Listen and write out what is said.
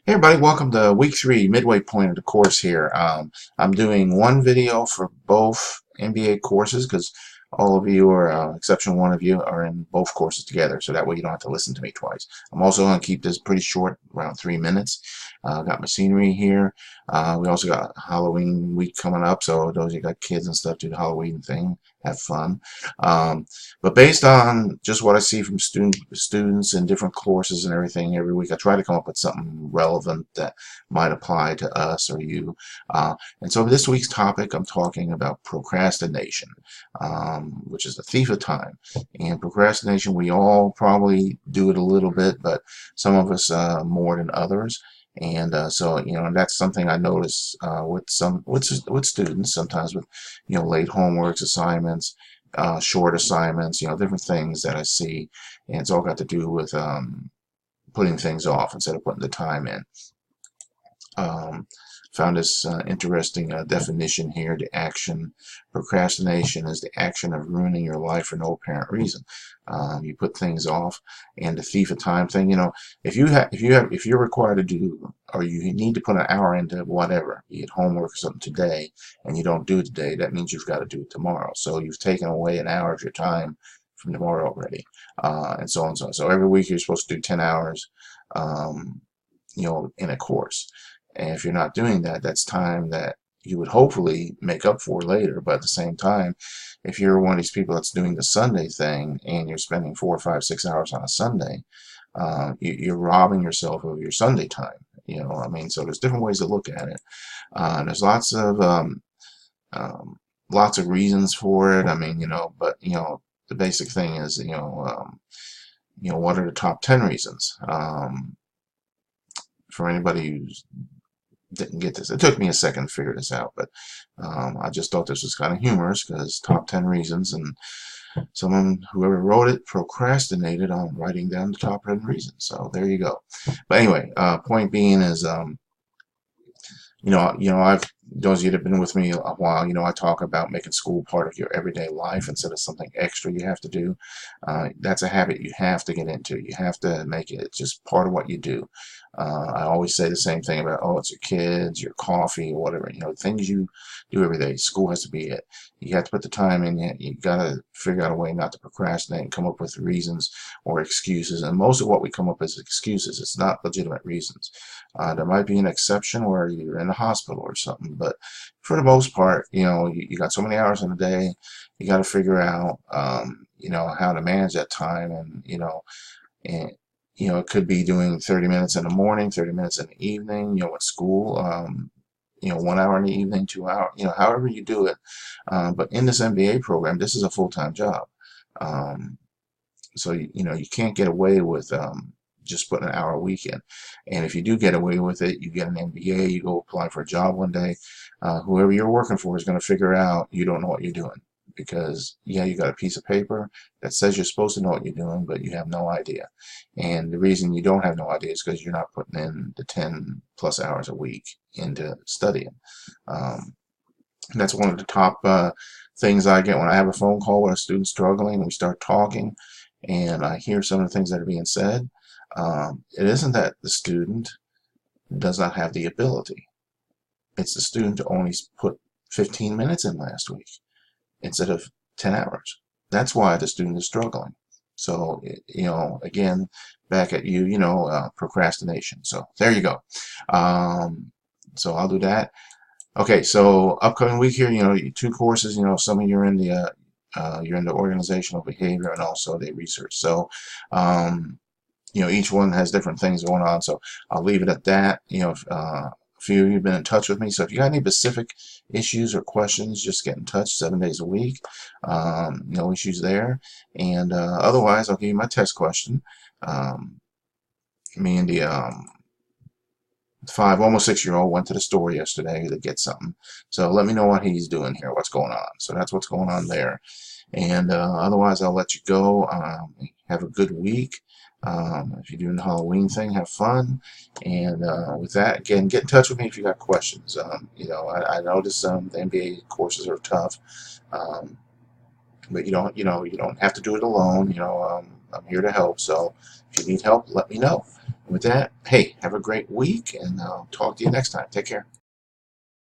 Hey everybody, welcome to week 3, midway point of the course here. I'm doing one video for both MBA courses because all of you, or exception one of you, are in both courses together, so that way you don't have to listen to me twice. I'm also going to keep this pretty short, around 3 minutes. Got my scenery here. We also got Halloween week coming up, so those of you got kids and stuff, do the Halloween thing, have fun. Um, but based on just what I see from students in different courses and everything every week, I try to come up with something relevant that might apply to us or you. And so this week's topic, I'm talking about procrastination, which is the thief of time. And procrastination, we all probably do it a little bit, but some of us more than others. And so, that's something I notice with students, sometimes with, late homeworks, assignments, short assignments, different things that I see, and it's all got to do with putting things off instead of putting the time in. Um, Found this interesting definition here. The action, procrastination is the action of ruining your life for no apparent reason. You put things off, and the thief of time thing. If you're required to do, or you need to put an hour into whatever, be it homework or something today, and you don't do it today, that means you've got to do it tomorrow. So you've taken away an hour of your time from tomorrow already, and so on and so on. So every week you're supposed to do 10 hours, in a course. And if you're not doing that, that's time that you would hopefully make up for later. But at the same time, if you're one of these people that's doing the Sunday thing and you're spending 4, 5, 6 hours on a Sunday, you're robbing yourself of your Sunday time. So there's different ways to look at it. There's lots of reasons for it. But the basic thing is, what are the top 10 reasons? For anybody who didn't get this, it took me a second to figure this out, but I just thought this was kind of humorous because top 10 reasons, and whoever wrote it procrastinated on writing down the top 10 reasons. So there you go. But anyway, point being is, I've those of you that have been with me a while, I talk about making school part of your everyday life instead of something extra you have to do. That's a habit you have to get into. You have to make it just part of what you do. I always say the same thing about, it's your kids, your coffee, or whatever, things you do every day. School has to be it. You have to put the time in. You got to figure out a way not to procrastinate and come up with reasons or excuses. And most of what we come up with is excuses. It's not legitimate reasons. There might be an exception where you're in the hospital or something, but for the most part, you got so many hours in a day, you got to figure out, how to manage that time, and it could be doing 30 minutes in the morning, 30 minutes in the evening, at school, 1 hour in the evening, 2 hours, however you do it. But in this MBA program, this is a full-time job. So, you can't get away with just putting an hour a week in. And if you do get away with it, you get an MBA, you go apply for a job one day, whoever you're working for is going to figure out you don't know what you're doing. Because, you got a piece of paper that says you're supposed to know what you're doing, but you have no idea. And the reason you don't have no idea is because you're not putting in the 10 plus hours a week into studying. That's one of the top things I get when I have a phone call with a student struggling, and we start talking, and I hear some of the things that are being said. It isn't that the student does not have the ability. It's the student who only put 15 minutes in last week instead of 10 hours. That's why the student is struggling. So, again, back at you, procrastination. So there you go. So I'll do that. Okay, so upcoming week here, 2 courses, some of you are in the organizational behavior and also the research. So, each one has different things going on. So I'll leave it at that. A few of you have been in touch with me, so if you got any specific issues or questions, just get in touch 7 days a week. No issues there. And otherwise, I'll give you my test question. Me and the almost 6-year-old went to the store yesterday to get something. So let me know what he's doing here, what's going on. So that's what's going on there. And otherwise, I'll let you go. Have a good week. If you're doing the Halloween thing, have fun. And with that, again, get in touch with me if you got questions. I notice the MBA courses are tough, but you don't have to do it alone. I'm here to help. So if you need help, let me know. With that, hey, have a great week, and I'll talk to you next time. Take care.